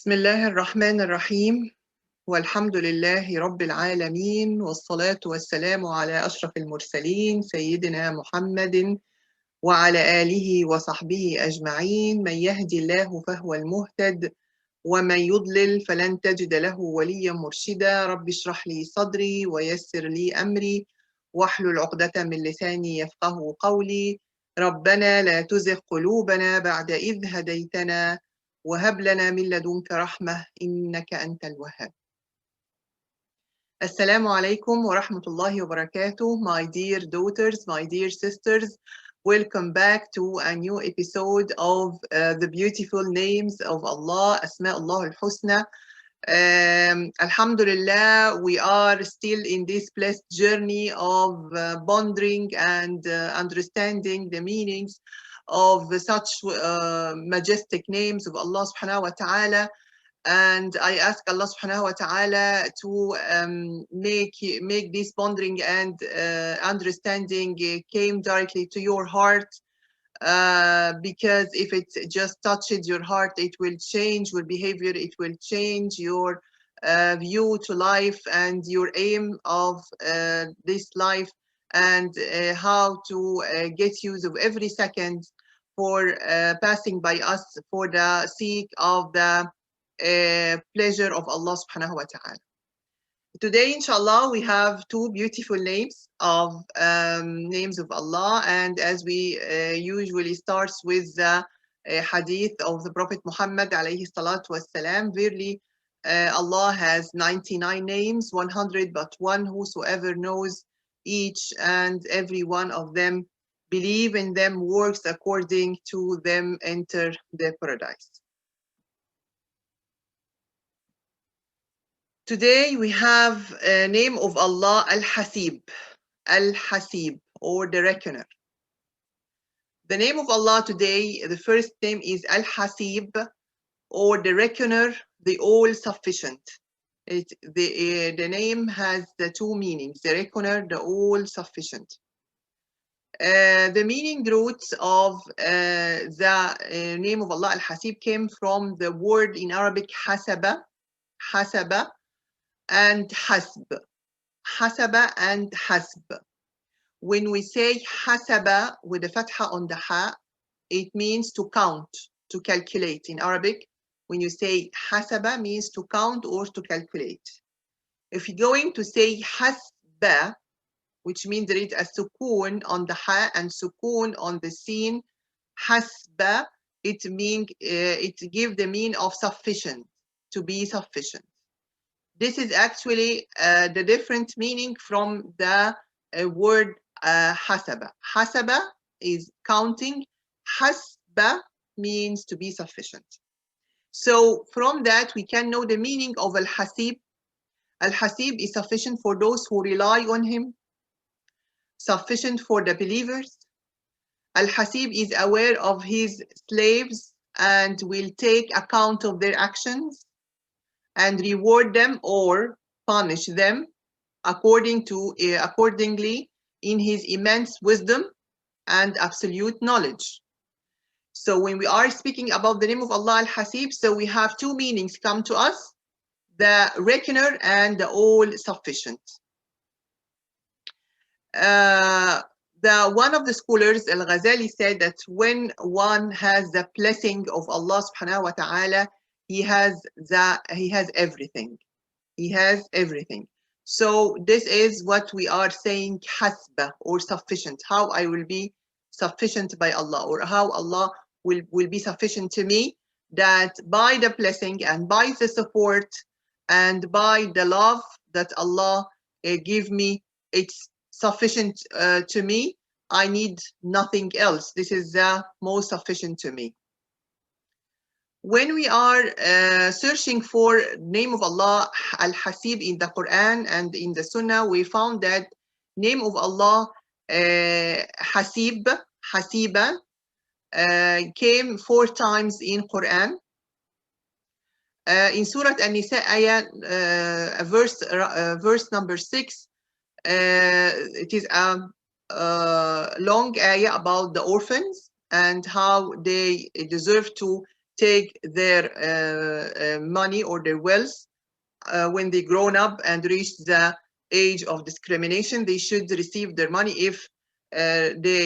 بسم الله الرحمن الرحيم والحمد لله رب العالمين والصلاة والسلام على أشرف المرسلين سيدنا محمد وعلى آله وصحبه أجمعين. من يهدي الله فهو المهتد ومن يضلل فلن تجد له وليا مرشدا. رب اشرح لي صدري ويسر لي أمري واحلل عقدة من لساني يفقه قولي. ربنا لا تزغ قلوبنا بعد إذ هديتنا وهب لنا من لدنك رحمة إنك أنت الوهاب. Assalamu alaikum wa rahmatullahi wa barakatuh. My dear daughters, my dear sisters, welcome back to a new episode of the beautiful names of Allah, Asma'ullah al-Husna. Alhamdulillah, we are still in this blessed journey of pondering and understanding the meanings of such majestic names of Allah subhanahu wa ta'ala. And I ask Allah subhanahu wa ta'ala to make this pondering and understanding came directly to your heart, because if it just touches your heart, it will change your behavior, it will change your view to life and your aim of this life, and how to get use of every second for passing by us for the sake of the pleasure of Allah subhanahu wa ta'ala. Today, inshallah, we have two beautiful names of names of Allah, and as we usually starts with the hadith of the Prophet Muhammad alayhi salatu wassalam, verily Allah has 99 names, 100 but one, whosoever knows each and every one of them, believe in them, works according to them, enter the paradise. Today we have a name of Allah, Al-Haseeb, Al-Haseeb, or the Reckoner. The name of Allah today, the first name is Al-Haseeb, or the Reckoner, the All-Sufficient. The name has the two meanings, the Reckoner, the All-Sufficient. The meaning roots of the name of Allah, Al-Haseeb, came from the word in Arabic, Hasaba, Hasaba, and hasb, hasaba and hasb. When we say hasaba with a fatha on the ha, it means to count, to calculate. In Arabic, when you say hasaba, means to count or to calculate. If you're going to say hasba, which means there is a sukoon on the ha and sukoon on the sin, hasba, it gives the meaning of sufficient, to be sufficient. This is actually the different meaning from the word hasaba. Hasaba is counting. Hasba means to be sufficient. So from that, we can know the meaning of Al-Haseeb. Al-Haseeb is sufficient for those who rely on him, sufficient for the believers. Al-Haseeb is aware of his slaves and will take account of their actions and reward them or punish them accordingly in his immense wisdom and absolute knowledge. So when we are speaking about the name of Allah Al-Haseeb, so we have two meanings come to us, the Reckoner and the All-Sufficient. One of the scholars, Al-Ghazali, said that when one has the blessing of Allah subhanahu wa ta'ala, he has everything. He has everything. So this is what we are saying, hasba, or sufficient. How I will be sufficient by Allah, or how Allah will be sufficient to me, that by the blessing and by the support and by the love that Allah give me, it's sufficient to me. I need nothing else. This is the most sufficient to me. When we are searching for name of Allah Al-Haseeb in the Quran and in the Sunnah, we found that name of Allah Haseeb, Hasiba, came 4 times in Quran. In Surah An-Nisa, verse number 6, it is a long ayah about the orphans and how they deserve to take their money or their wealth when they grown up and reach the age of discrimination. They should receive their money if they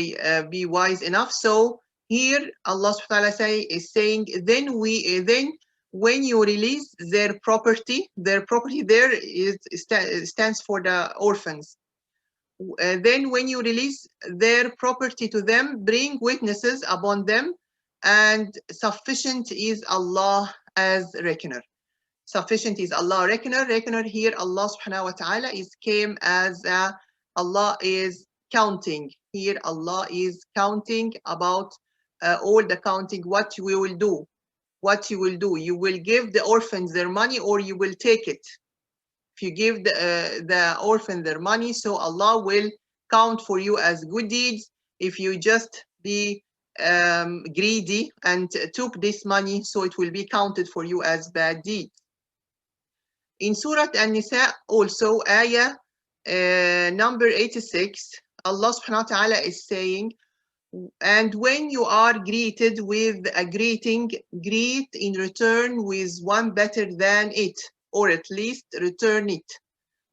be wise enough. So here Allah subhanahu wa ta'ala is saying, then when you release their property there stands for the orphans. Then when you release their property to them, bring witnesses upon them, and sufficient is Allah as reckoner. Sufficient is Allah reckoner. Reckoner here, Allah subhanahu wa ta'ala came as Allah is counting. Here Allah is counting about all the counting, what we will do. What you will do. You will give the orphans their money or you will take it. If you give the orphan their money, so Allah will count for you as good deeds. If you just be greedy and took this money, so it will be counted for you as bad deeds. In Surah An-Nisa also, ayah number 86, Allah subhanahu wa ta'ala is saying, and when you are greeted with a greeting, greet in return with one better than it, or at least return it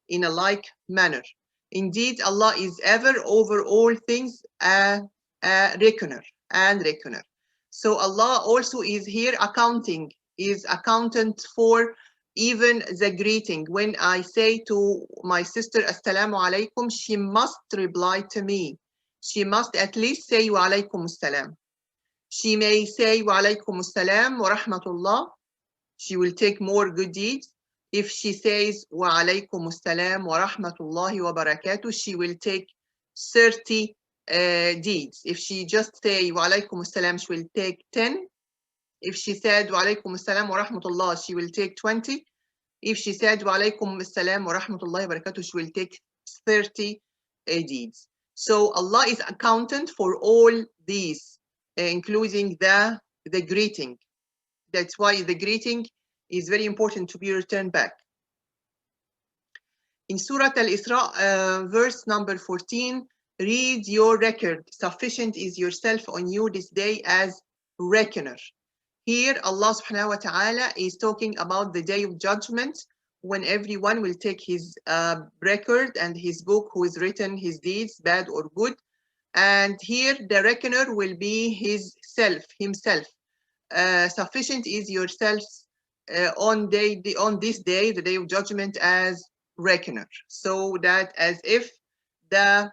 in a like manner. Indeed, Allah is ever over all things a reckoner and reckoner. So Allah also is here accounting, is accountant for even the greeting. When I say to my sister, Assalamu alaikum, she must reply to me. She must at least say wa alaikum assalam. She may say wa alaikum assalam wa rahmatullah. She will take more good deeds. If she says wa alaikum assalam wa rahmatullahi wa barakatuh, she will take 30 deeds. If she just say wa alaikum assalam, she will take 10. If she said wa alaikum assalam wa rahmatullah, she will take 20. If she said wa alaikum assalam wa rahmatullahi wa barakatuh, she will take 30 deeds. So Allah is accountant for all these, including the greeting. That's why the greeting is very important to be returned back. In Surah Al-Isra, verse number 14, read your record. Sufficient is yourself on you this day as reckoner. Here, Allah subhanahu wa ta'ala is talking about the day of judgment, when everyone will take his record and his book, who is written his deeds, bad or good. And here, the reckoner will be himself. Sufficient is yourselves on this day, the day of judgment, as reckoner. So that as if the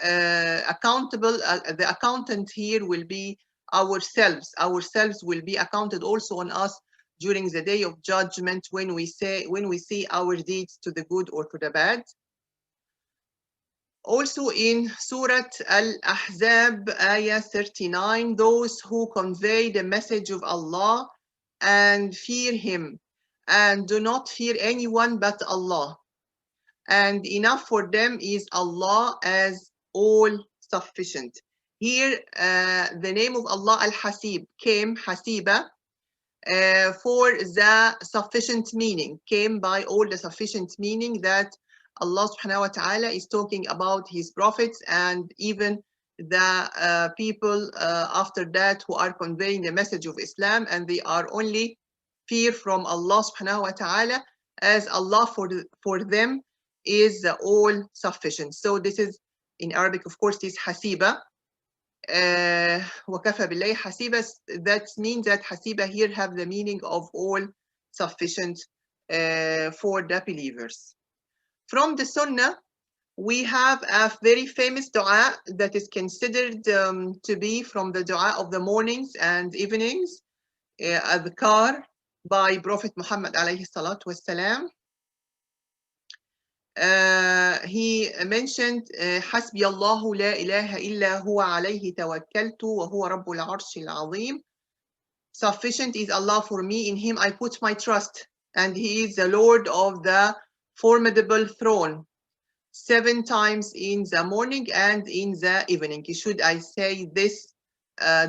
the accountant here will be ourselves. Ourselves will be accounted also on us during the day of judgment when we see our deeds to the good or to the bad. Also in Surah Al-Ahzab, ayah 39, those who convey the message of Allah and fear Him and do not fear anyone but Allah. And enough for them is Allah as all sufficient. Here, the name of Allah Al-Haseeb came, Hasiba, for the sufficient meaning, came by all the sufficient meaning that Allah subhanahu wa ta'ala is talking about his prophets and even the people after that who are conveying the message of Islam, and they are only fear from Allah subhanahu wa ta'ala, as Allah for them is all sufficient. So this is in Arabic, of course, is Hasiba. وَكَفَى بِاللَّهِ حَسِيبًا. That means that Hasiba here have the meaning of all sufficient for the believers. From the Sunnah, we have a very famous dua that is considered to be from the dua of the mornings and evenings, adhkar by Prophet Muhammad alayhi salatu wassalam. He mentioned حسبي الله لا إله إلا هو عليه توكلت وهو رب العرش العظيم. Sufficient is Allah for me, in him I put my trust, and he is the Lord of the formidable throne. 7 times in the morning and in the evening. Should I say this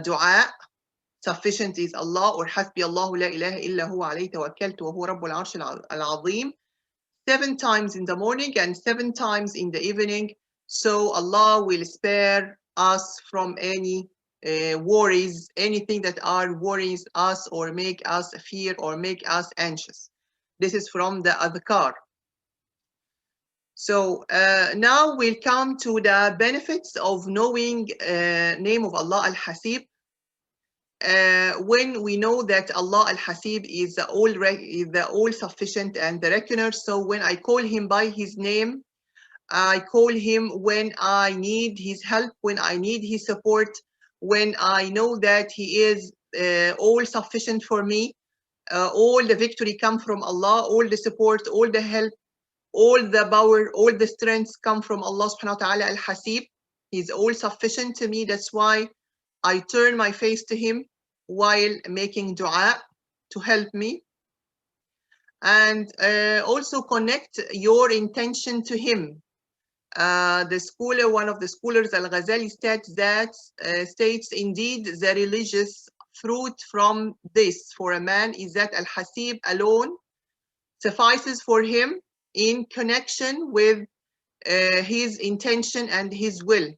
dua, sufficient is Allah, or حسبي الله لا إله إلا هو عليه توكلت وهو رب العرش العظيم, 7 times in the morning and 7 times in the evening, so Allah will spare us from any worries, anything that are worries us or make us fear or make us anxious. This is from the adhkar. So now we'll come to the benefits of knowing name of Allah Al-Hasib. When we know that Allah Al-Hasib is the all-sufficient and the reckoner, so when I call him by his name, I call him when I need his help, when I need his support, when I know that he is all-sufficient for me. All the victory come from Allah, all the support, all the help, all the power, all the strengths come from Allah subhanahu wa ta'ala Al-Hasib. He's all sufficient to me. That's why I turn my face to him while making dua to help me. And also connect your intention to him. The scholar, one of the scholars, Al-Ghazali, states indeed the religious fruit from this for a man is that Al-Hasib alone suffices for him in connection with his intention and his will,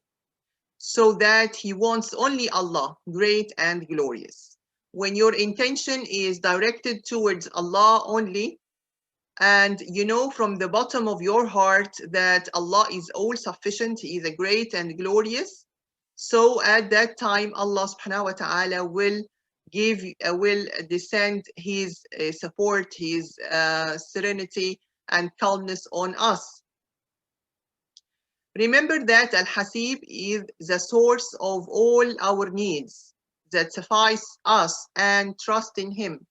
so that he wants only Allah, great and glorious. When your intention is directed towards Allah only, and you know from the bottom of your heart that Allah is all sufficient, He is a great and glorious, so at that time Allah subhanahu wa ta'ala will descend His support, His serenity and calmness on us. Remember that Al-Hasib is the source of all our needs that suffice us, and trust in Him.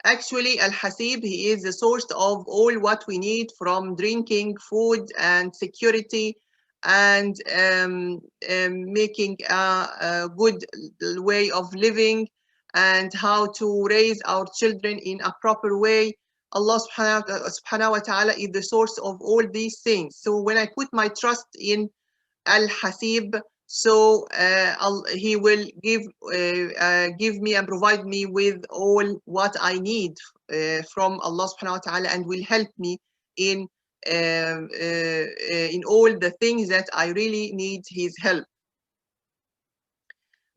Actually, Al-Hasib, He is the source of all what we need, from drinking, food and security, and making a good way of living, and how to raise our children in a proper way. Allah subhanahu wa ta'ala is the source of all these things. So when I put my trust in Al-Hasib, so he will give me and provide me with all what I need from Allah subhanahu wa ta'ala, and will help me in all the things that I really need his help.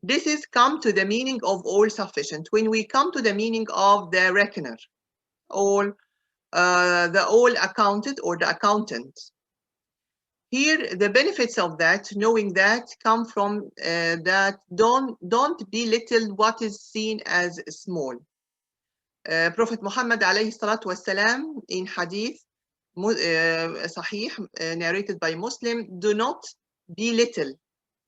This is come to the meaning of all sufficient. When we come to the meaning of the reckoner, the all accounted or the accountant, here the benefits of that, knowing that, come from that don't belittle what is seen as small. Prophet Muhammad alayhi salatu wasalam, in hadith sahih narrated by Muslim, do not belittle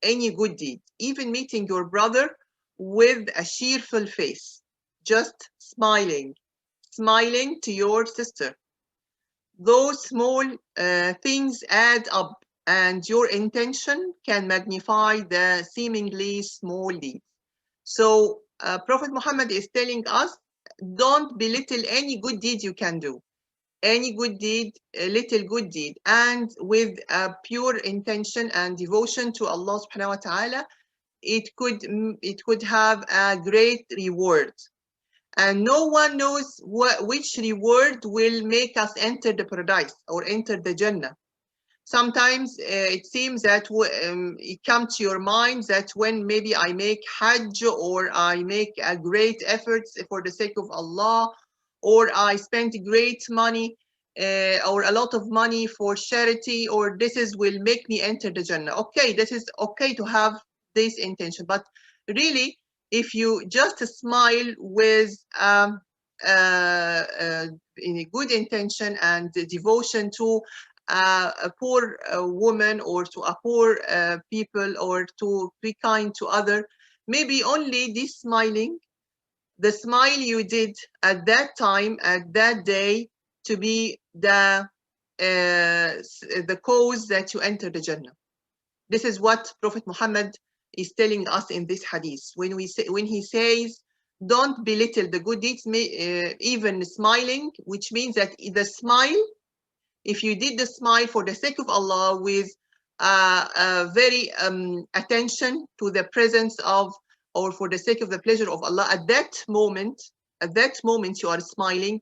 any good deed, even meeting your brother with a cheerful face, just smiling to your sister. Those small things add up, and your intention can magnify the seemingly small deeds. So Prophet Muhammad is telling us, don't belittle any good deed you can do, any good deed, a little good deed, and with a pure intention and devotion to Allah subhanahu wa ta'ala, it could have a great reward. And no one knows which reward will make us enter the paradise or enter the Jannah. Sometimes it seems that it comes to your mind that when maybe I make Hajj, or I make a great efforts for the sake of Allah, or I spend great money or a lot of money for charity, or will make me enter the Jannah. Okay, this is okay to have this intention, but really, if you just smile with in a good intention and devotion to a poor woman, or to a poor people, or to be kind to other, maybe only this smiling, the smile you did at that time, at that day, to be the cause that you enter the Jannah. This is what Prophet Muhammad is telling us in this hadith. When he says, don't belittle the good deeds, even smiling, which means that the smile, if you did the smile for the sake of Allah, with very attention to the presence of, or for the sake of the pleasure of Allah, at that moment you are smiling,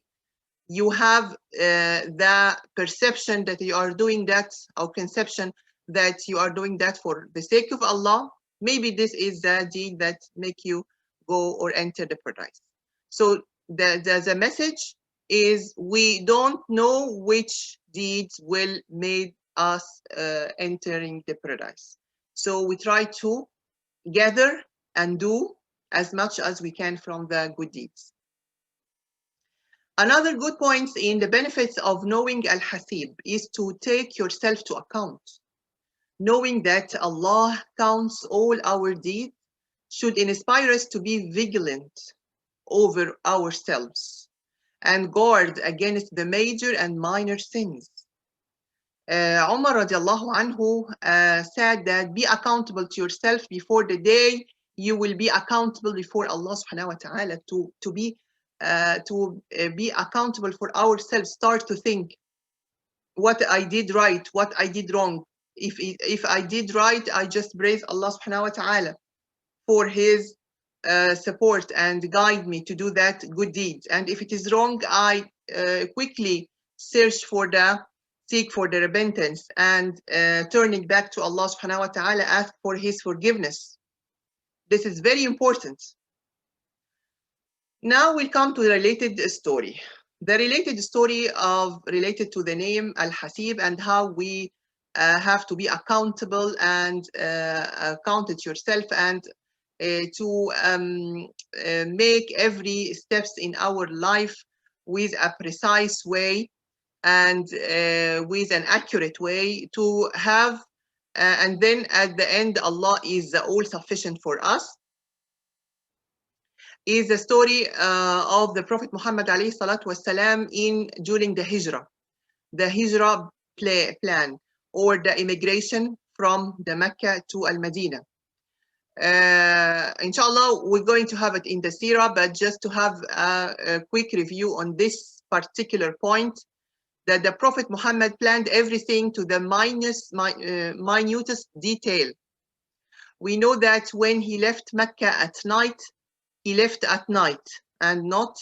you have the perception that you are doing that, or conception that you are doing that for the sake of Allah, maybe this is the deed that make you go or enter the paradise. So the message is we don't know which deeds will make us entering the paradise. So we try to gather and do as much as we can from the good deeds. Another good point in the benefits of knowing Al-Hasib is to take yourself to account. Knowing that Allah counts all our deeds should inspire us to be vigilant over ourselves and guard against the major and minor sins. Umar radiallahu anhu said that be accountable to yourself before the day you will be accountable before Allah subhanahu wa ta'ala. To be accountable for ourselves, start to think what I did right, what I did wrong. If I did right, I just praise Allah subhanahu wa ta'ala for his support and guide me to do that good deed. And if it is wrong, I quickly seek for the repentance and turning back to Allah subhanahu wa ta'ala, ask for his forgiveness. This is very important. Now we come to the related story. The related story related to the name Al-Hasib and how we have to be accountable and account it yourself and to make every steps in our life with a precise way and with an accurate way to have and then at the end Allah is all sufficient for us, is the story of the Prophet Muhammad alayhi salatu wasalam during the Hijrah plan or the immigration from the Mecca to Al-Madinah. Inshallah, we're going to have it in the seerah, but just to have a quick review on this particular point, that the Prophet Muhammad planned everything to the minutest detail. We know that when he left Mecca at night, he left at night and not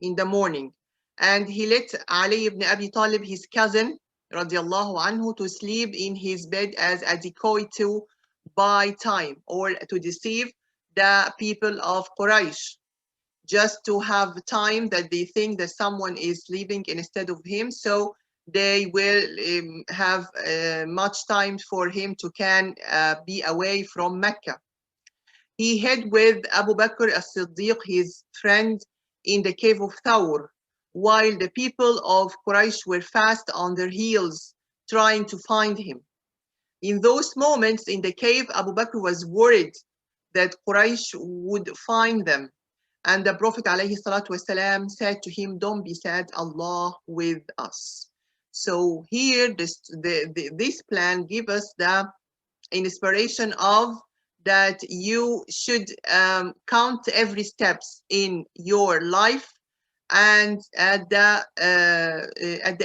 in the morning. And he let Ali ibn Abi Talib, his cousin, radiallahu anhu, to sleep in his bed as a decoy to buy time or to deceive the people of Quraysh, just to have time that they think that someone is leaving instead of him, so they will have much time for him to can be away from Mecca. He hid with Abu Bakr as-Siddiq, his friend, in the cave of Thawr, while the people of Quraysh were fast on their heels trying to find him. In those moments in the cave, Abu Bakr was worried that Quraysh would find them. And the Prophet ﷺ said to him, don't be sad, Allah with us. So here, this plan gives us the inspiration of that you should count every steps in your life, and at the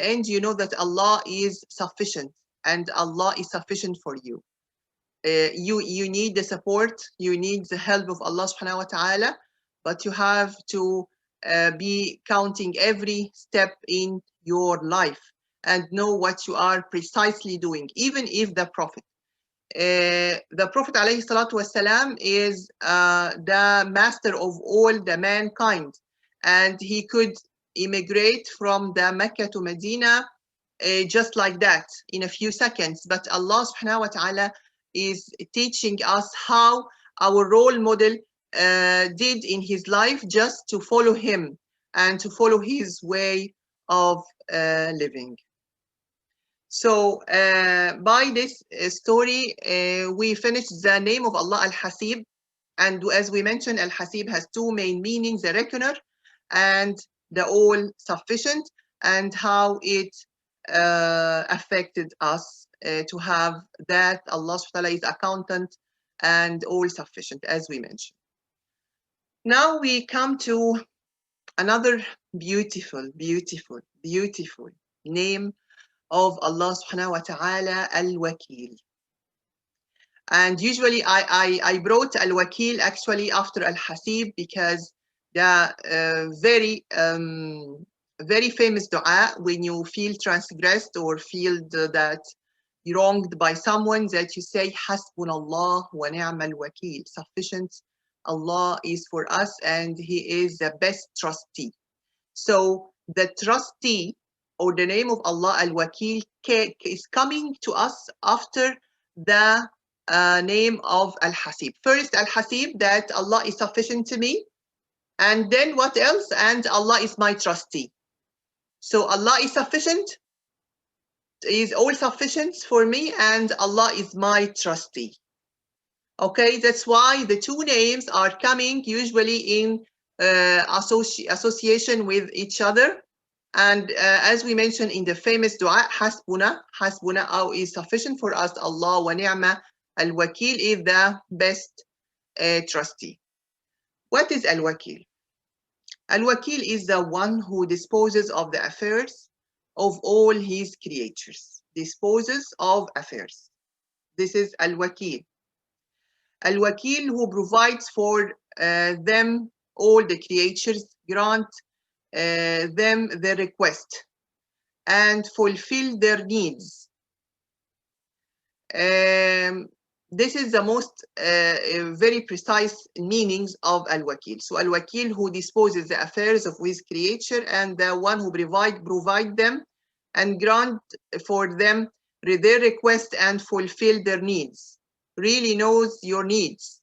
end you know that Allah is sufficient and Allah is sufficient for you. You need the support, you need the help of Allah subhanahu wa ta'ala, but you have to be counting every step in your life and know what you are precisely doing. Even if the Prophet alayhi salatu wasalam is the master of all the mankind, and he could immigrate from the Mecca to Medina just like that in a few seconds. But Allah subhanahu wa ta'ala is teaching us how our role model did in his life, just to follow him and to follow his way of living. So by this story, we finished the name of Allah Al-Hasib. And as we mentioned, Al-Hasib has two main meanings, the reckoner and the all-sufficient, and how it affected us to have that Allah subhanahu wa ta'ala is accountant and all-sufficient, as we mentioned. Now we come to another beautiful, beautiful, beautiful name of Allah subhanahu wa ta'ala, Al-Wakeel. And usually I brought Al-Wakeel actually after Al-Hasib, because the very famous dua when you feel transgressed or feel that wronged by someone, that you say Hasbunallah wa ni'mal wakeel. Sufficient Allah is for us and He is the best trustee. So the trustee, or the name of Allah Al-Wakeel, is coming to us after the name of Al-Haseeb. First Al-Haseeb, that Allah is sufficient to me, and then what else? And Allah is my trustee. So Allah is sufficient, is all sufficient for me, and Allah is my trustee. Okay, that's why the two names are coming usually in association with each other. And as we mentioned in the famous dua, Hasbuna, Hasbuna is sufficient for us, Allah, wa ni'ma al-wakeel is the best trustee. What is al-wakeel? Al-wakeel is the one who disposes of the affairs of all his creatures. Disposes of affairs. This is al-wakeel. Al-wakeel, who provides for them, all the creatures, grant them their request and fulfill their needs. This is the most very precise meanings of Al-Wakeel. So Al-Wakeel, who disposes the affairs of his creature, and the one who provide them and grant for them their request and fulfill their needs. Really knows your needs.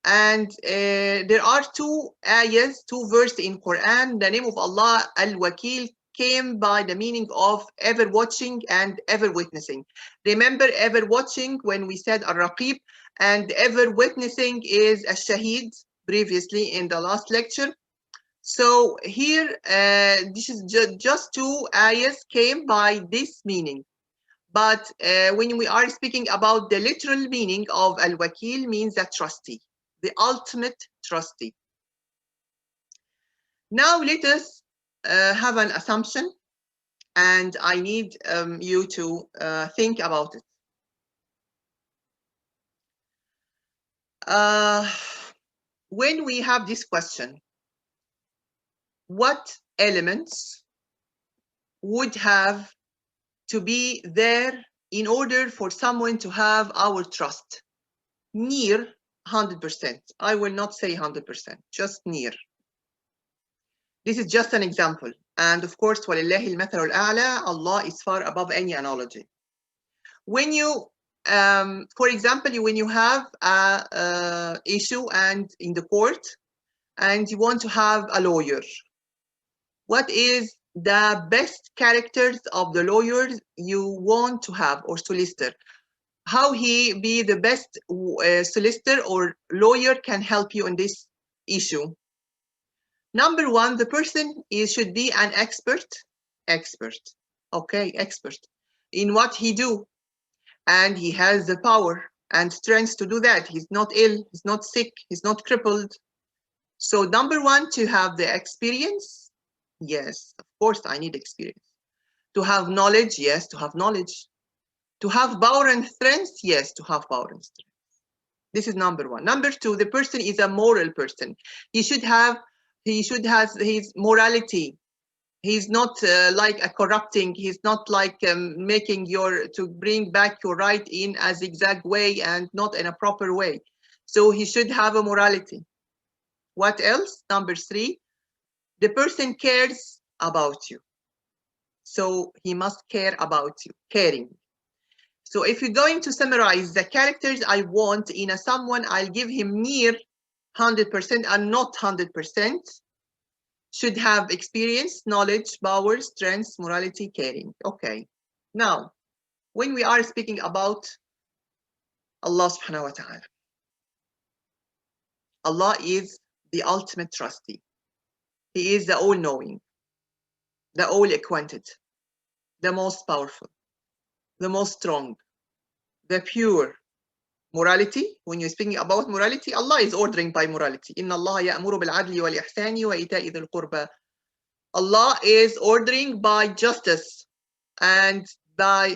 And there are two ayahs, two verses in Quran. The name of Allah Al-Wakeel came by the meaning of ever watching and ever witnessing. Remember ever watching when we said Al-Raqib, and ever witnessing is Al-Shaheed previously in the last lecture. So here, this is just two ayahs came by this meaning. But when we are speaking about the literal meaning of Al-Wakeel, means a trustee, the ultimate trustee. Now let us have an assumption, and I need you to think about it. When we have this question, what elements would have to be there in order for someone to have our trust? Near 100%. I will not say 100%, just near. This is just an example. And of course, وَلِلَّهِ الْمَثَلُ الْأَعْلَى, Allah is far above any analogy. When you, for example, when you have an issue and in the court, and you want to have a lawyer, what is the best characters of the lawyers you want to have, or solicitor? How he be the best solicitor or lawyer can help you in this issue? Number one, the person should be an expert, okay, expert in what he do, and he has the power and strength to do that. He's not ill, he's not sick, he's not crippled. So number one, to have the experience. Yes, of course, I need experience. To have knowledge, yes, to have knowledge. To have power and strength, yes, to have power and strength. This is number one. Number two, the person is a moral person. He should have his morality. He's not like a corrupting. He's not like making to bring back your right in a zigzag way and not in a proper way. So he should have a morality. What else? Number three, the person cares about you. So he must care about you, caring. So if you're going to summarize the characters I want in someone, I'll give him near 100% and not 100%. Should have experience, knowledge, power, strength, morality, caring. Okay. Now, when we are speaking about Allah subhanahu wa ta'ala, Allah is the ultimate trustee. He is the all-knowing, the all-acquainted, the most powerful, the most strong, the pure. Morality, when you're speaking about morality, Allah is ordering by morality. Inna Allah ya'muru bil-'adli wal-ihsani wa ita'i dhil qurba. Allah is ordering by justice and by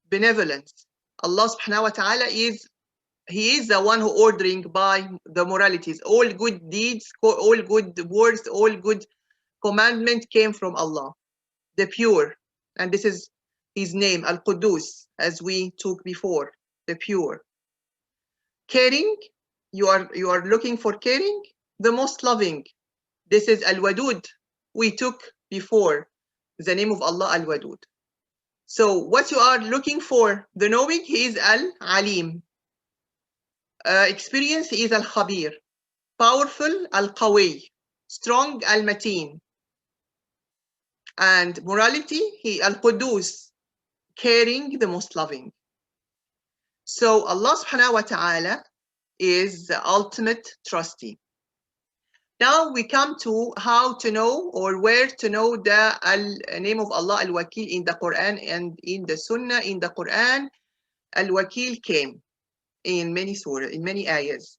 benevolence. Allah subhanahu wa ta'ala He is the one who ordering by the moralities. All good deeds, all good words, all good commandment came from Allah, the pure. And this is his name, Al-Quddus, as we took before, the pure. Caring, you are looking for caring, the most loving. This is Al-Wadud, we took before, the name of Allah, Al-Wadud. So what you are looking for, the knowing, he is Al-Alim. Experience, he is Al-Khabir. Powerful, Al-Qawi. Strong, Al-Mateen. And morality, he Al-Quddus. Caring, the most loving. So Allah subhanahu wa ta'ala is the ultimate trustee. Now we come to how to know or where to know the name of Allah Al-Wakeel in the Quran and in the Sunnah. In the Quran, Al-Wakeel came in many surahs, in many ayahs.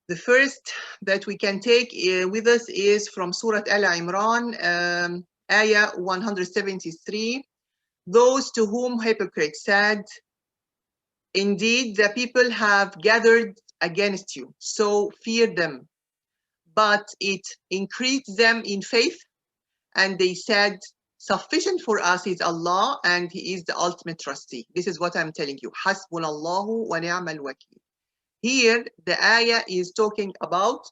The first that we can take with us is from Surah Al-Imran, ayah 173. Those to whom hypocrites said, indeed, the people have gathered against you, so fear them. But it increased them in faith, and they said, sufficient for us is Allah, and He is the ultimate trustee. This is what I'm telling you. Hasbunallahu wa ni'mal wakeel. Here, the ayah is talking about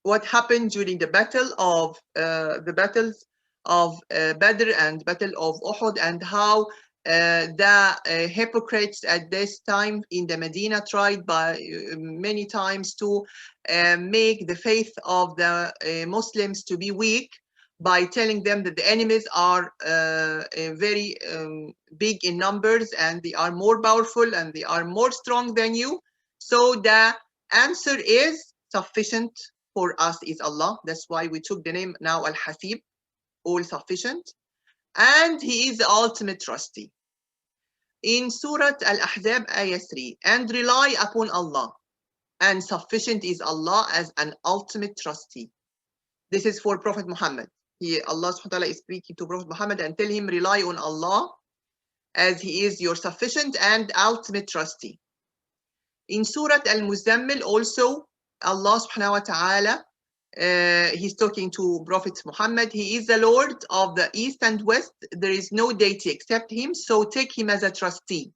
what happened during the battle of the battles of Badr and Battle of Uhud, and how the hypocrites at this time in the Medina tried by many times to make the faith of the Muslims to be weak by telling them that the enemies are very big in numbers, and they are more powerful and they are more strong than you. So the answer is sufficient for us is Allah. That's why we took the name now Al-Haseeb, all sufficient. And He is the ultimate trustee. In Surah Al-Ahzab, Ayah 3, and rely upon Allah, and sufficient is Allah as an ultimate trustee. This is for Prophet Muhammad. Allah subhanahu wa ta'ala is speaking to Prophet Muhammad and tell him rely on Allah as He is your sufficient and ultimate trustee. In Surah Al-Muzammil also, Allah subhanahu wa ta'ala, He's talking to Prophet Muhammad. He is the Lord of the East and West. There is no deity except Him, so take Him as a trustee.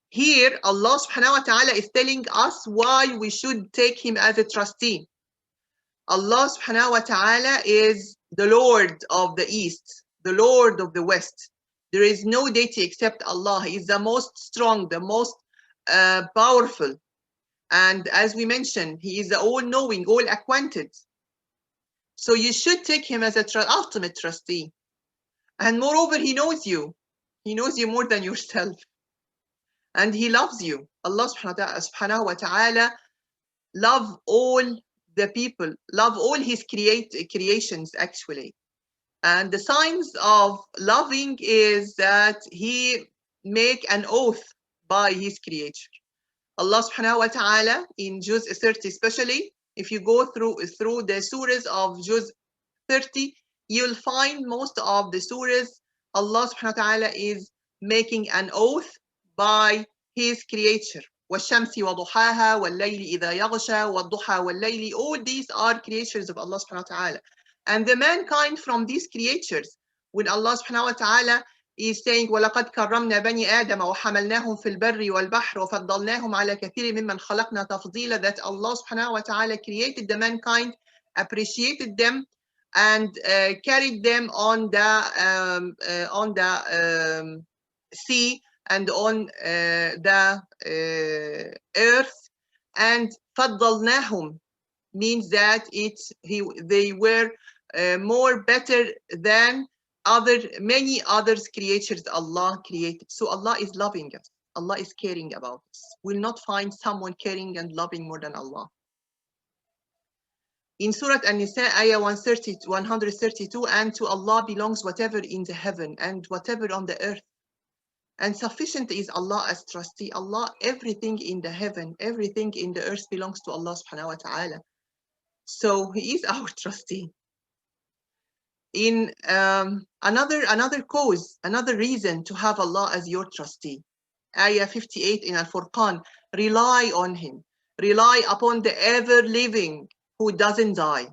Here, Allah subhanahu wa ta'ala is telling us why we should take Him as a trustee. Allah subhanahu wa ta'ala is the Lord of the East, the Lord of the West. There is no deity except Allah. He is the most strong, the most powerful. And as we mentioned, He is the all-knowing, all-acquainted. So you should take Him as a ultimate trustee. And moreover, He knows you. He knows you more than yourself. And He loves you. Allah subhanahu wa ta'ala love all the people, love all His creations actually. And the signs of loving is that He make an oath by His creature. Allah subhanahu wa ta'ala in Juz 30 especially, if you go through the surahs of Juz 30, you'll find most of the surahs Allah subhanahu wa ta'ala is making an oath by His creature. وَالشَّمْسِ وَضُحَاهَا وَاللَّيْلِ إِذَا يَغْشَى وَالضُّحَى وَاللَّيْلِ. All these are creatures of Allah subhanahu wa ta'ala. And the mankind from these creatures, when Allah subhanahu wa ta'ala is saying وَلَقَدْ كَرَّمْنَا بَنِي آدَمَ وَحَمَلْنَاهُم فِي الْبَرِّ وَالْبَحْرِ وَفَضَّلْنَاهُمْ عَلَى كَثِيرٍ مِّمَّنْ خَلَقْنَا تَفْضِيلًا, that Allah subhanahu wa ta'ala created the mankind, appreciated them, and carried them on the sea and on the earth. And فَضَّلْنَاهُم means that they were more better than many others creatures Allah created. So Allah is loving us. Allah is caring about us. We'll not find someone caring and loving more than Allah. In Surah An-Nisa, Ayah 132, and to Allah belongs whatever in the heaven and whatever on the earth. And sufficient is Allah as trustee. Allah, everything in the heaven, everything in the earth belongs to Allah subhanahu wa ta'ala. So He is our trustee. In another cause, another reason to have Allah as your trustee, Ayah 58 in Al-Furqan, rely on Him, rely upon the ever-living who doesn't die,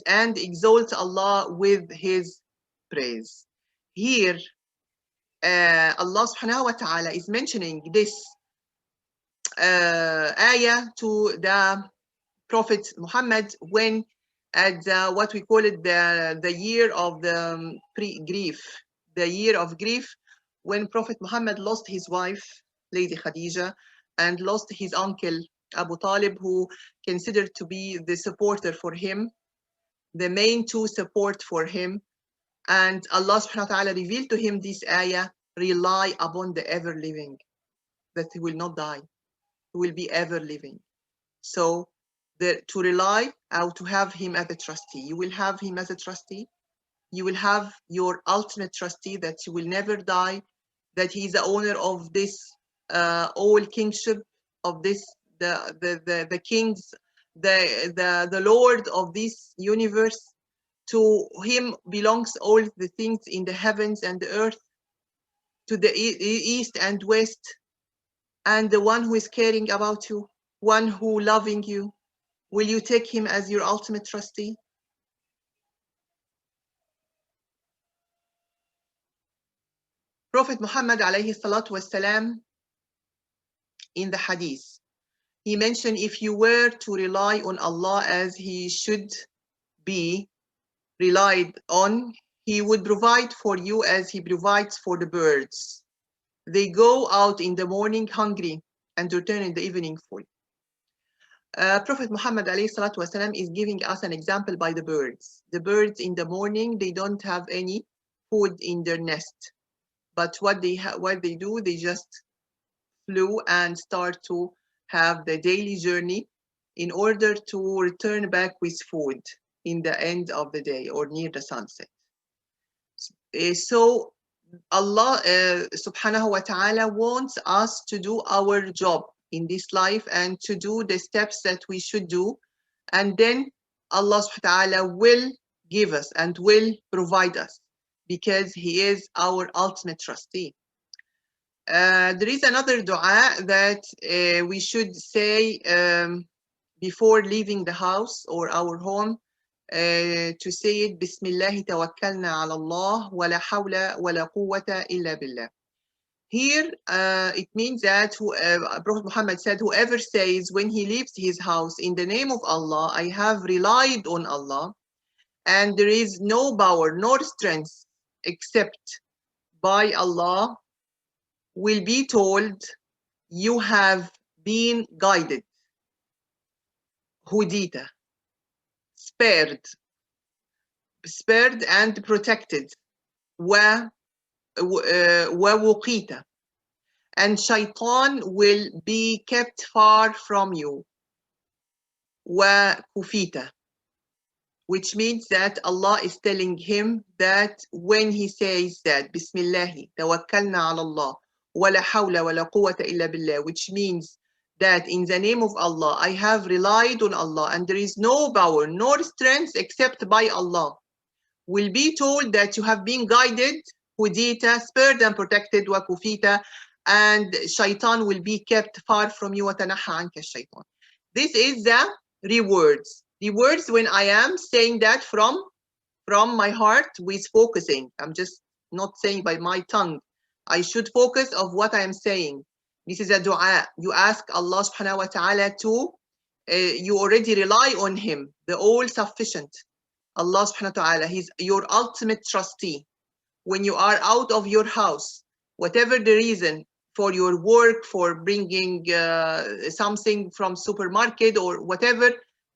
and exalt Allah with His praise. Here, Allah subhanahu wa ta'ala is mentioning this ayah to the Prophet Muhammad when at what we call it the year of the grief, the year of grief, when Prophet Muhammad lost his wife, Lady Khadija, and lost his uncle Abu Talib, who considered to be the supporter for him, the main two support for him. And Allah subhanahu wa ta'ala revealed to him this ayah, rely upon the ever living, that he will not die, he will be ever living. So to rely or to have him as a trustee, you will have him as a trustee, you will have your ultimate trustee that you will never die, that he is the owner of this all kingship, of this the kings, the Lord of this universe. To him belongs all the things in the heavens and the earth, to the east and west, and the one who is caring about you, one who loving you. Will you take him as your ultimate trustee? Prophet Muhammad alayhi salatu wasalam, in the hadith, he mentioned if you were to rely on Allah as he should be relied on, he would provide for you as he provides for the birds. They go out in the morning hungry and return in the evening full. Prophet Muhammad والسلام, is giving us an example by the birds. The birds in the morning, they don't have any food in their nest. But what they do, they just flew and start to have the daily journey in order to return back with food in the end of the day or near the sunset. So Allah subhanahu wa ta'ala wants us to do our job in this life and to do the steps that we should do, and then Allah subhanahu wa ta'ala will give us and will provide us because he is our ultimate trustee. There is another dua that we should say before leaving the house or our home, to say it, Bismillahi tawakkalna ala Allah wa la hawla wa la quwwata illa billah. Here it means that Prophet Muhammad said, whoever says when he leaves his house, in the name of Allah, I have relied on Allah, and there is no power nor strength except by Allah, will be told, you have been guided, hudita, spared and protected, ووقيت, and shaitan will be kept far from you, وكفيت, which means that Allah is telling him that when he says that Bismillahi tawakkalna ala Allah wa la hawla wa la quwwata illa billah, which means that in the name of Allah I have relied on Allah and there is no power nor strength except by Allah, will be told that you have been guided, hudita, spared and protected, wa kufita, and shaitan will be kept far from you, wa tanaha anka shaitan. This is the rewards. The words when I am saying that from my heart with focusing. I'm just not saying by my tongue. I should focus of what I am saying. This is a dua. You ask Allah subhanahu wa ta'ala to, you already rely on him, the all sufficient. Allah subhanahu wa ta'ala, he's your ultimate trustee. When you are out of your house, whatever the reason, for your work, for bringing something from supermarket or whatever,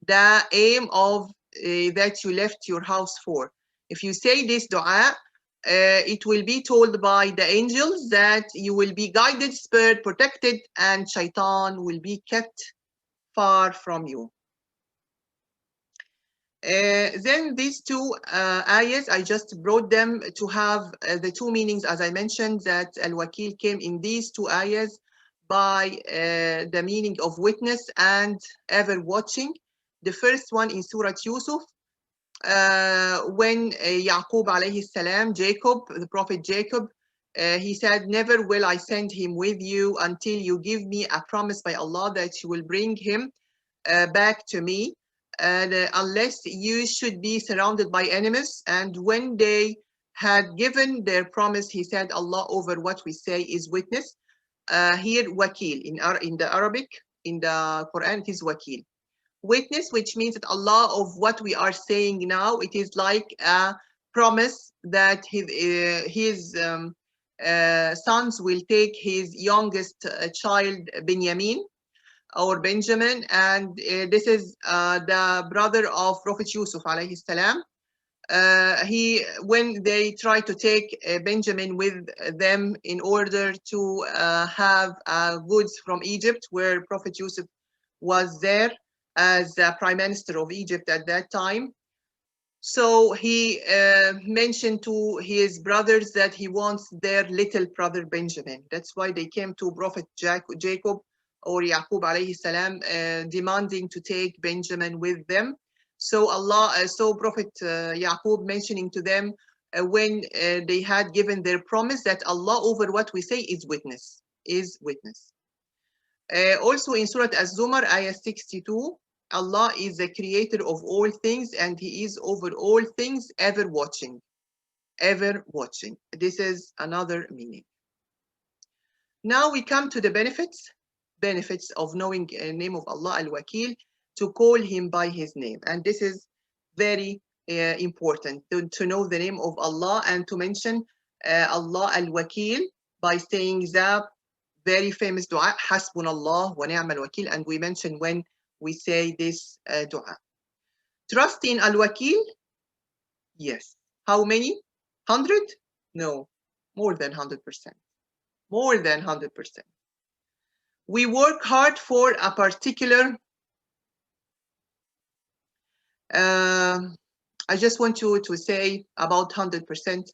the aim of that you left your house for. If you say this dua, it will be told by the angels that you will be guided, spared, protected, and shaitan will be kept far from you. Then these two ayahs, I just brought them to have the two meanings, as I mentioned, that Al-Wakeel came in these two ayahs by the meaning of witness and ever watching. The first one in Surah Yusuf, when Yaqub alayhi salam, Jacob, the prophet Jacob, he said, never will I send him with you until you give me a promise by Allah that you will bring him back to me. And unless you should be surrounded by enemies, and when they had given their promise, he said, Allah over what we say is witness. Here, wakil, in the Arabic, in the Quran, it is wakil. Witness, which means that Allah of what we are saying now, it is like a promise that his sons will take his youngest child, Benjamin, or Benjamin, and this is the brother of Prophet Yusuf alayhi salam. When they try to take Benjamin with them in order to have goods from Egypt, where Prophet Yusuf was there as prime minister of Egypt at that time. So he mentioned to his brothers that he wants their little brother Benjamin. That's why they came to Prophet Jacob or Yaqub alayhi salam, demanding to take Benjamin with them. So Prophet Yaqub mentioning to them when they had given their promise that Allah over what we say is witness, Also in Surah Az-Zumar, ayah 62, Allah is the creator of all things and he is over all things ever watching. Ever watching. This is another meaning. Now we come to the benefits of knowing the name of Allah Al-Wakeel, to call him by his name. And this is very important to know the name of Allah and to mention Allah Al-Wakeel by saying the very famous dua, Hasbunallah wa ni'mal wakeel, and we mentioned when we say this dua. Trust in Al-Wakeel? Yes. How many? 100? No, more than 100%. More than 100%. We work hard for a particular I just want you to say about 100%,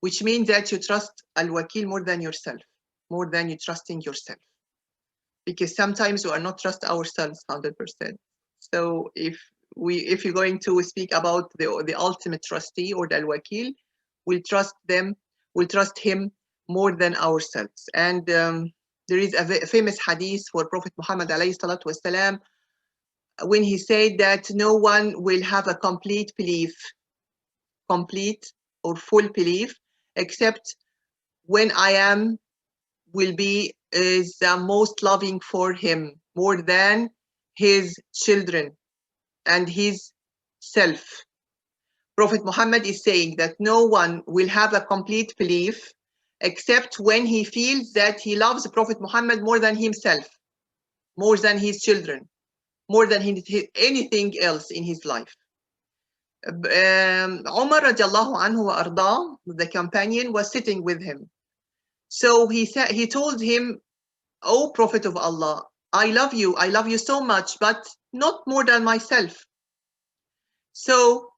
which means that you trust Al-Wakeel more than yourself, more than you trusting yourself. Because sometimes we are not trust ourselves 100%. So if you're going to speak about the ultimate trustee or the Al-Wakeel, we'll trust him more than ourselves. And there is a famous hadith for Prophet Muhammad alayhi salatu wasalam, when he said that no one will have a complete or full belief, except when I will be is the most loving for him, more than his children and his self. Prophet Muhammad is saying that no one will have a complete belief except when he feels that he loves Prophet Muhammad more than himself, more than his children, more than anything else in his life. Umar radiallahu anhu wa arda, the companion, was sitting with him. So he told him, "O Prophet of Allah, I love you so much, but not more than myself." So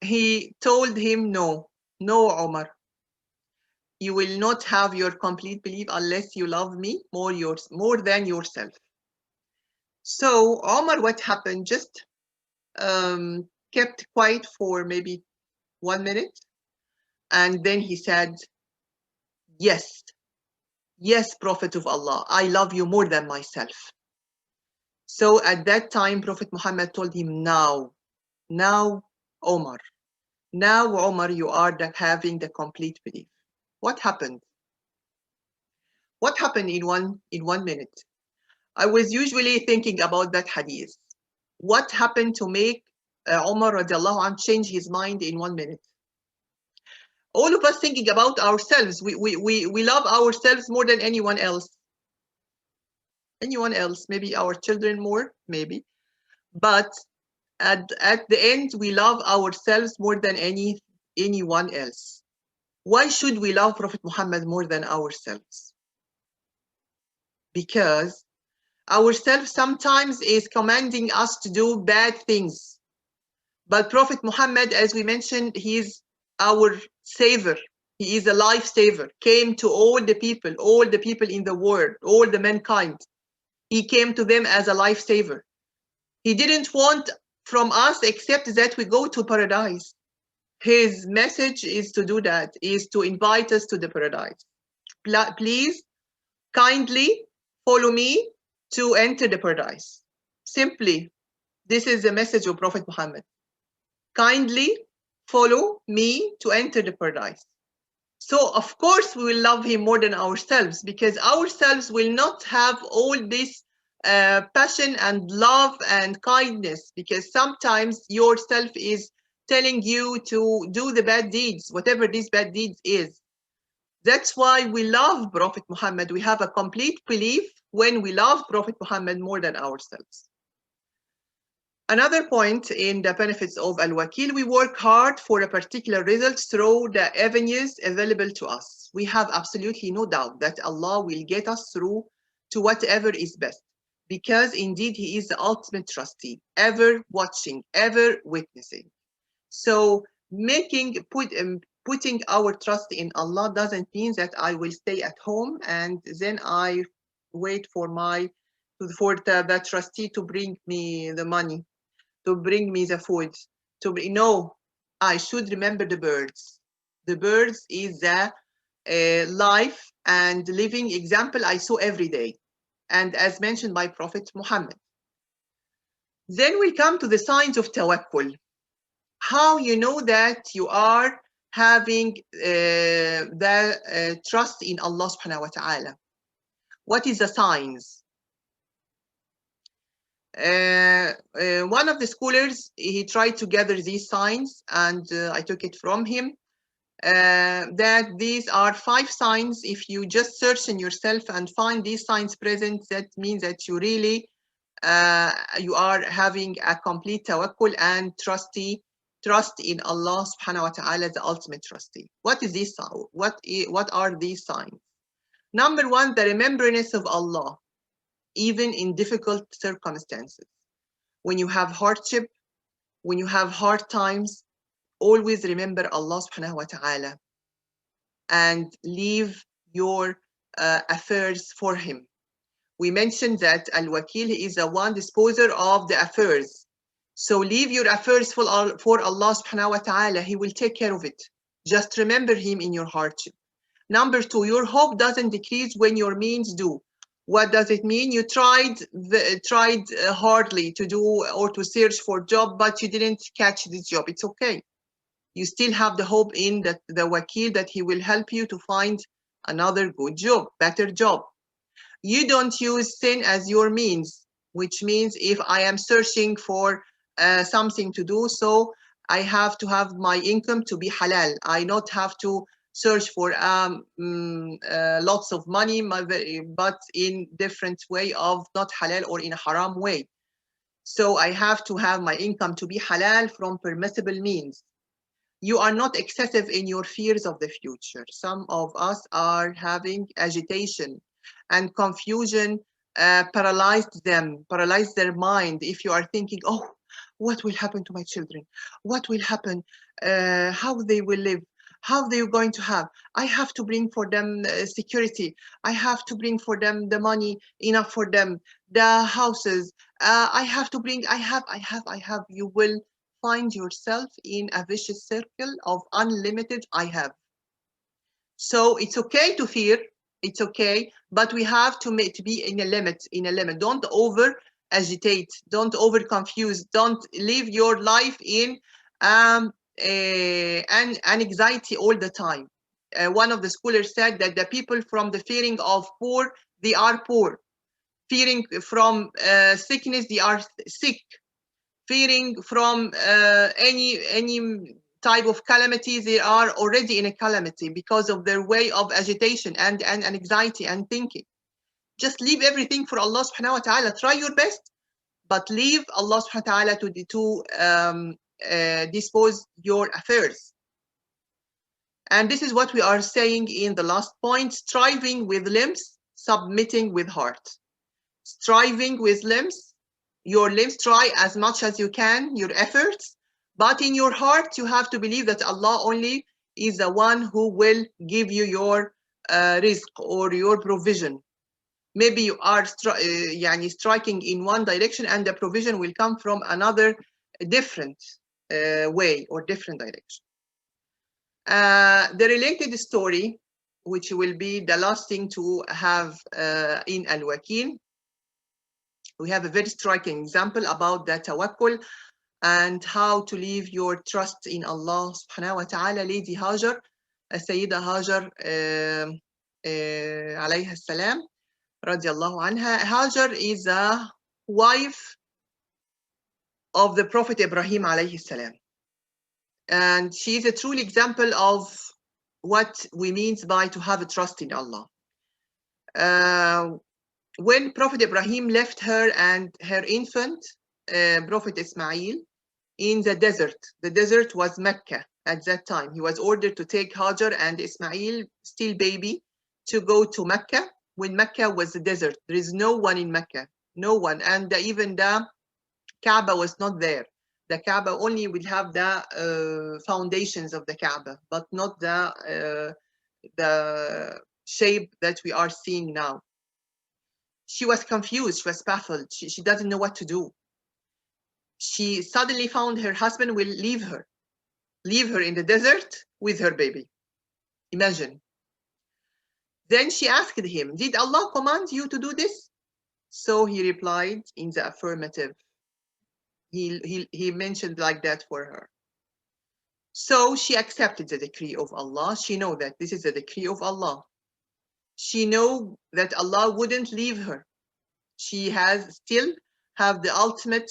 he told him, no, Umar, you will not have your complete belief unless you love me more than yourself. So Umar, what happened? Just kept quiet for maybe 1 minute, and then he said, yes, Prophet of Allah, I love you more than myself. So at that time, Prophet Muhammad told him, now Umar, you are having the complete belief. What happened? What happened in one minute? I was usually thinking about that hadith. What happened to make Umar radiallahu anh change his mind in 1 minute? All of us thinking about ourselves. We love ourselves more than anyone else. Maybe our children more, maybe. But at the end, we love ourselves more than anyone else. Why should we love Prophet Muhammad more than ourselves? Because ourselves sometimes is commanding us to do bad things. But Prophet Muhammad, as we mentioned, he is our savior. He is a lifesaver. Came to all the people in the world, all the mankind. He came to them as a lifesaver. He didn't want from us except that we go to paradise. His message is to do that, is to invite us to the paradise. Please, kindly follow me to enter the paradise. Simply, this is the message of Prophet Muhammad. Kindly follow me to enter the paradise. So of course we will love him more than ourselves, because ourselves will not have all this passion and love and kindness, because sometimes yourself is telling you to do the bad deeds, whatever these bad deeds is. That's why we love Prophet Muhammad. We have a complete belief when we love Prophet Muhammad more than ourselves. Another point in the benefits of Al-Wakeel, we work hard for a particular result through the avenues available to us. We have absolutely no doubt that Allah will get us through to whatever is best, because indeed He is the ultimate trustee, ever watching, ever witnessing. So putting our trust in Allah doesn't mean that I will stay at home and then I wait for the trustee to bring me the money, to bring me the food. No, I should remember the birds. The birds is the life and living example I saw every day, and as mentioned by Prophet Muhammad. Then we come to the signs of tawakkul. How you know that you are having the trust in Allah subhanahu wa ta'ala. What is the signs? One of the scholars, he tried to gather these signs, and I took it from him, that these are 5 signs. If you just search in yourself and find these signs present, that means that you really you are having a complete tawakkul and trust in Allah subhanahu wa ta'ala, the ultimate trustee. What is this? What are these signs? Number 1, the remembrance of Allah, even in difficult circumstances. When you have hardship, when you have hard times, always remember Allah subhanahu wa ta'ala and leave your affairs for Him. We mentioned that Al-Wakeel is the one disposer of the affairs. So leave your affairs for Allah subhanahu wa ta'ala. He will take care of it. Just remember Him in your hardship. Number 2, your hope doesn't decrease when your means do. What does it mean? You tried hardly to do or to search for a job, but you didn't catch this job. It's okay. You still have the hope in the Wakeel, that he will help you to find another good job, better job. You don't use sin as your means, which means if I am searching for something to do, so I have to have my income to be halal. I not have to search for lots of money, but in different way of not halal or in a haram way. So I have to have my income to be halal from permissible means. You are not excessive in your fears of the future. Some of us are having agitation and confusion, paralyzed their mind. If you are thinking, oh, what will happen to my children? What will happen? How they will live? How they are going to have? I have to bring for them security. I have to bring for them the money enough for them, the houses. I have to bring, I have. You will find yourself in a vicious circle of unlimited I have. So it's okay to fear, it's okay, but we have to be in a limit. Don't over agitate, don't over confuse, don't live your life in an anxiety all the time. One of the scholars said that the people from the fearing of poor, they are poor. Fearing from sickness, they are sick. Fearing from any type of calamity, they are already in a calamity because of their way of agitation and anxiety and thinking. Just leave everything for Allah subhanahu wa ta'ala. Try your best, but leave Allah subhanahu wa ta'ala to dispose your affairs. And this is what we are saying in the last point: striving with limbs, submitting with heart. Striving with limbs, your limbs, try as much as you can, your efforts, but in your heart you have to believe that Allah only is the one who will give you your rizq or your provision. Maybe you are striking in one direction and the provision will come from another different way or different direction. The related story, which will be the last thing to have in Al-Wakeel, we have a very striking example about the tawakkul and how to leave your trust in Allah subhanahu wa ta'ala. Lady Hajar, السيدة هاجر عليها السلام رضي الله عنها. Hajar is a wife of the Prophet Ibrahim alayhi salam. And she is a true example of what we mean by to have a trust in Allah. When Prophet Ibrahim left her and her infant, Prophet Ismail, in the desert was Mecca at that time. He was ordered to take Hajar and Ismail, still baby, to go to Mecca when Mecca was a desert. There is no one in Mecca, no one. And even the Kaaba was not there. The Kaaba only will have the foundations of the Kaaba, but not the shape that we are seeing now. She was confused, she was baffled, she doesn't know what to do. She suddenly found her husband will leave her in the desert with her baby. Imagine. Then she asked him, did Allah command you to do this? So he replied in the affirmative. He mentioned like that for her. So she accepted the decree of Allah. She know that this is the decree of Allah. She know that Allah wouldn't leave her. She has still have the ultimate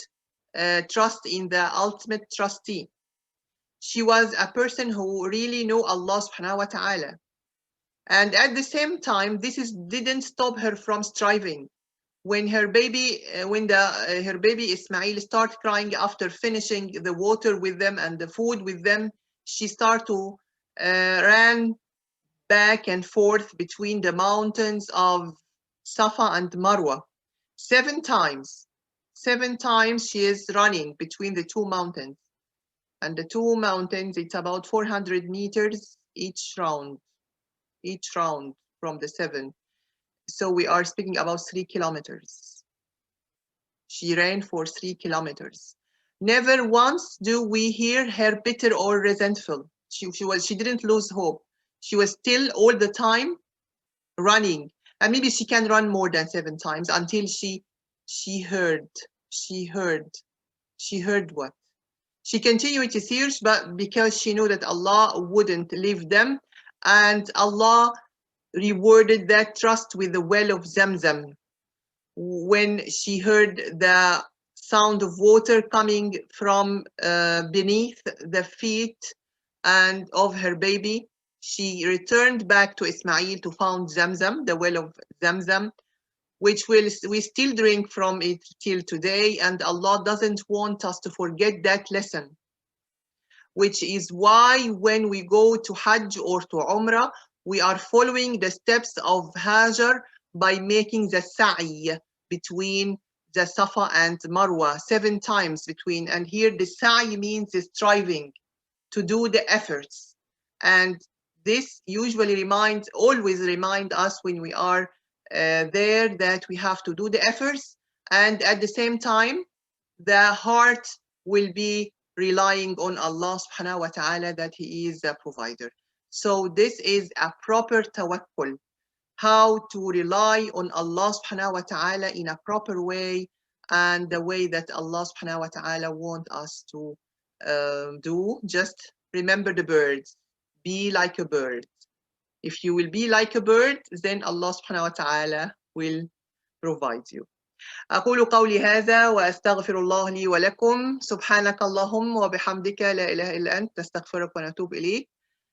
trust in the ultimate trustee. She was a person who really know Allah subhanahu wa ta'ala. And at the same time, didn't stop her from striving. When her baby, her baby Ismail started crying after finishing the water with them and the food with them, she started to ran back and forth between the mountains of Safa and Marwa. 7 times. 7 times she is running between the 2 mountains. And the 2 mountains, it's about 400 meters each round from the 7. So we are speaking about 3 kilometers. She ran for 3 kilometers. Never once do we hear her bitter or resentful. She didn't lose hope. She was still all the time running. And maybe she can run more than 7 times until she heard what? She continued to search, but because she knew that Allah wouldn't leave them, and Allah rewarded that trust with the well of Zamzam. When she heard the sound of water coming from beneath the feet and of her baby, she returned back to Ismail to find Zamzam, the well of Zamzam, which we still drink from it till today, and Allah doesn't want us to forget that lesson, which is why when we go to Hajj or to Umrah, we are following the steps of Hajar by making the sa'i between the Safa and Marwa 7 times between. And here the sa'i means the striving to do the efforts. And this usually always remind us when we are there that we have to do the efforts. And at the same time, the heart will be relying on Allah subhanahu wa ta'ala that He is the provider. So this is a proper tawakkul, how to rely on Allah subhanahu wa ta'ala in a proper way and the way that Allah subhanahu wa ta'ala want us to do. Just remember the birds, be like a bird. If you will be like a bird, then Allah subhanahu wa ta'ala will provide you. أقول قولي هذا وأستغفر الله لي ولكم. سبحانك اللهم وبحمدك لا إله إلا أنت نستغفرك ونتوب إليك.